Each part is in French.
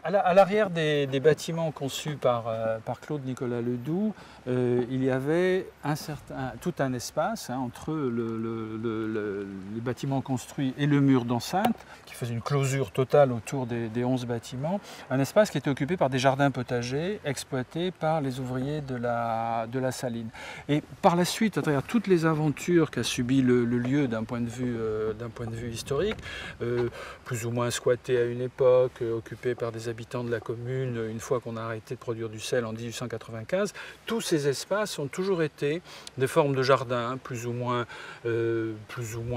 À l'arrière des bâtiments conçus par Claude Nicolas Ledoux, il y avait tout un espace entre les bâtiments construits et le mur d'enceinte, qui faisait une closure totale autour des 11 bâtiments, un espace qui était occupé par des jardins potagers exploités par les ouvriers de la saline. Et par la suite, à travers toutes les aventures qu'a subi le lieu d'un point de vue historique, plus ou moins squatté à une époque, occupé par des habitants de la commune une fois qu'on a arrêté de produire du sel en 1895, tous ces espaces ont toujours été des formes de jardins plus ou moins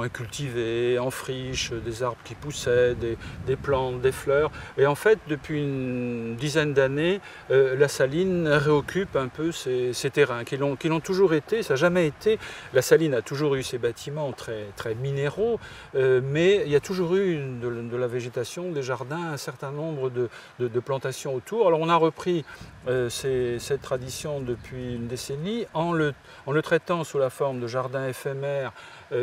cultivés, en friche, des arbres qui poussaient, des plantes, des fleurs. Et en fait, depuis une dizaine d'années, la saline réoccupe un peu ces terrains qui l'ont toujours été. Ça n'a jamais été. La saline a toujours eu ces bâtiments très, très minéraux, mais il y a toujours eu de la végétation, des jardins, un certain nombre de plantations autour. Alors on a repris cette tradition depuis une décennie en le traitant sous la forme de jardins éphémères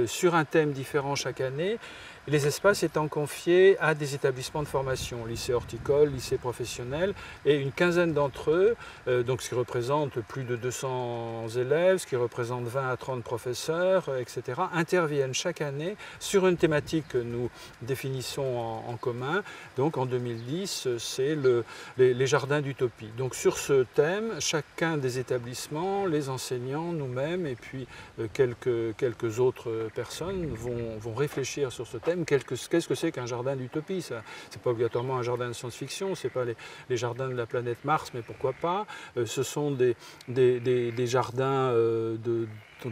sur un thème différent chaque année. Les espaces étant confiés à des établissements de formation, lycée horticole, lycée professionnel, et une quinzaine d'entre eux, donc ce qui représente plus de 200 élèves, ce qui représente 20 à 30 professeurs, etc., interviennent chaque année sur une thématique que nous définissons en commun. Donc en 2010, c'est les jardins d'utopie. Donc sur ce thème, chacun des établissements, les enseignants, nous-mêmes, et puis quelques autres personnes vont réfléchir sur ce thème. Qu'est-ce que c'est qu'un jardin d'utopie? Ce n'est pas obligatoirement un jardin de science-fiction, ce n'est pas les jardins de la planète Mars, mais pourquoi pas. Ce sont des jardins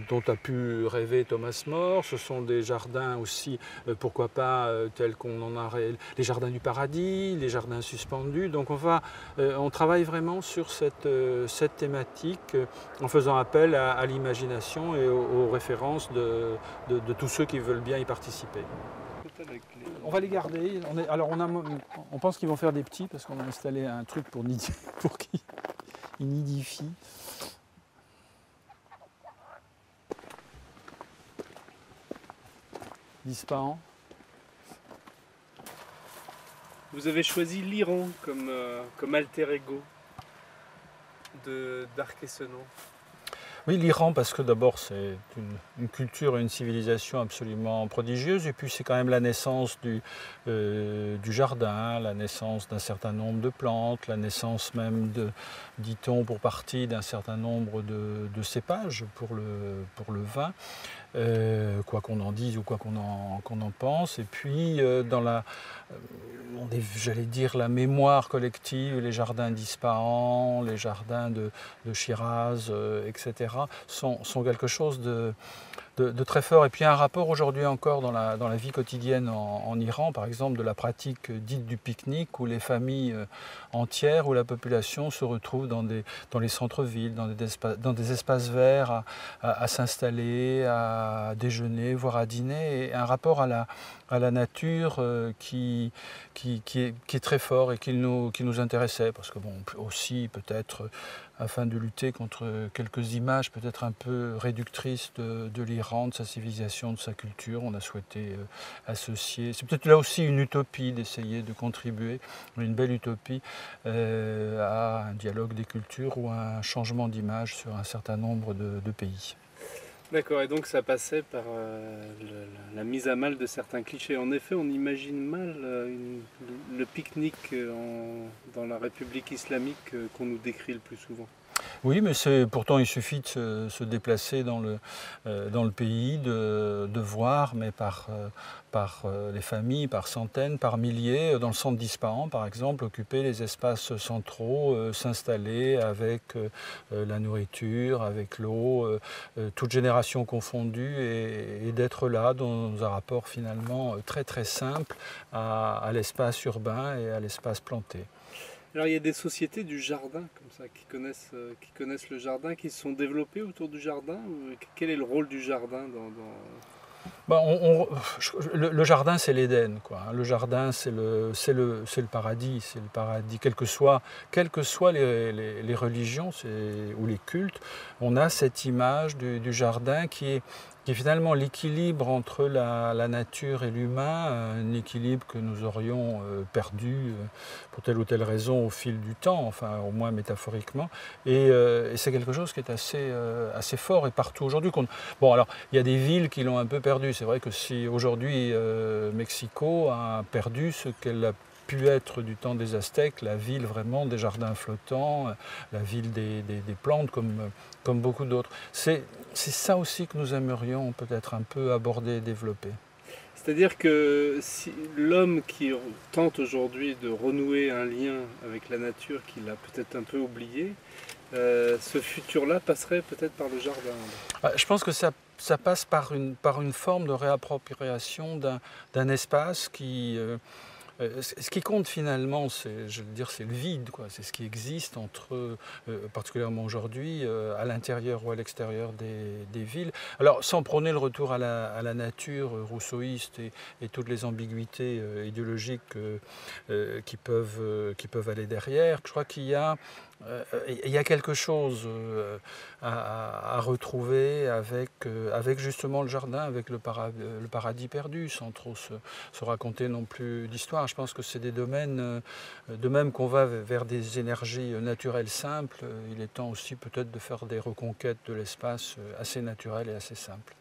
dont a pu rêver Thomas More. Ce sont des jardins aussi, pourquoi pas, tels qu'on en a les jardins du paradis, les jardins suspendus. Donc on travaille vraiment sur cette thématique en faisant appel à l'imagination et aux références de tous ceux qui veulent bien y participer. On va les garder. On pense qu'ils vont faire des petits parce qu'on a installé un truc pour qu'ils nidifient. Disparant. Vous avez choisi l'Iran comme alter ego d'Arc-et-Senans. Oui, l'Iran, parce que d'abord c'est une culture et une civilisation absolument prodigieuse, et puis c'est quand même la naissance du jardin, la naissance d'un certain nombre de plantes, la naissance même, dit-on pour partie, d'un certain nombre de cépages pour le vin. Quoi qu'on en dise ou quoi qu'on en pense, et puis j'allais dire la mémoire collective, les jardins d'Ispahan, les jardins de Shiraz, etc., sont quelque chose de très fort. Et puis un rapport aujourd'hui encore dans la vie quotidienne en Iran, par exemple, de la pratique dite du pique-nique, où les familles entières, où la population se retrouve dans les centres-villes, dans des espaces verts, à s'installer, à déjeuner, voire à dîner, et un rapport à la nature qui est très fort et qui nous intéressait, parce que bon, aussi peut-être afin de lutter contre quelques images peut-être un peu réductrices de l'Iran, de sa civilisation, de sa culture, on a souhaité associer. C'est peut-être là aussi une utopie d'essayer de contribuer, une belle utopie, à un dialogue des cultures ou à un changement d'image sur un certain nombre de pays. D'accord, et donc ça passait par la mise à mal de certains clichés. En effet, on imagine mal le pique-nique dans la République islamique qu'on nous décrit le plus souvent. Oui, mais pourtant il suffit de se déplacer dans le pays, de voir, mais par les familles, par centaines, par milliers, dans le centre d'Ispahan par exemple, occuper les espaces centraux, s'installer avec la nourriture, avec l'eau, toutes générations confondues, et d'être là dans un rapport finalement très très simple à l'espace urbain et à l'espace planté. Alors il y a des sociétés du jardin comme ça qui connaissent le jardin, qui se sont développées autour du jardin. Quel est le rôle du jardin le jardin, c'est l'Éden, quoi. Le jardin, c'est le paradis, quelles que soient les religions ou les cultes. On a cette image du jardin qui qui est finalement l'équilibre entre la nature et l'humain, un équilibre que nous aurions perdu pour telle ou telle raison au fil du temps, enfin au moins métaphoriquement. Et c'est quelque chose qui est assez fort et partout aujourd'hui. Bon, alors il y a des villes qui l'ont un peu perdu. C'est vrai que si aujourd'hui Mexico a perdu ce qu'elle a pu être du temps des Aztèques, la ville vraiment des jardins flottants, la ville des plantes comme beaucoup d'autres. C'est ça aussi que nous aimerions peut-être un peu aborder et développer. C'est-à-dire que si l'homme qui tente aujourd'hui de renouer un lien avec la nature qu'il a peut-être un peu oublié, ce futur-là passerait peut-être par le jardin. Je pense que ça passe par une forme de réappropriation d'un espace qui... ce qui compte finalement, je veux dire, c'est le vide, quoi. C'est ce qui existe entre, particulièrement aujourd'hui, à l'intérieur ou à l'extérieur des villes. Alors, sans prôner le retour à la nature rousseauiste et toutes les ambiguïtés idéologiques qui peuvent aller derrière, je crois il y a quelque chose à retrouver avec justement le jardin, avec le paradis perdu, sans trop se raconter non plus d'histoire. Je pense que c'est des domaines, de même qu'on va vers des énergies naturelles simples, il est temps aussi peut-être de faire des reconquêtes de l'espace assez naturelles et assez simples.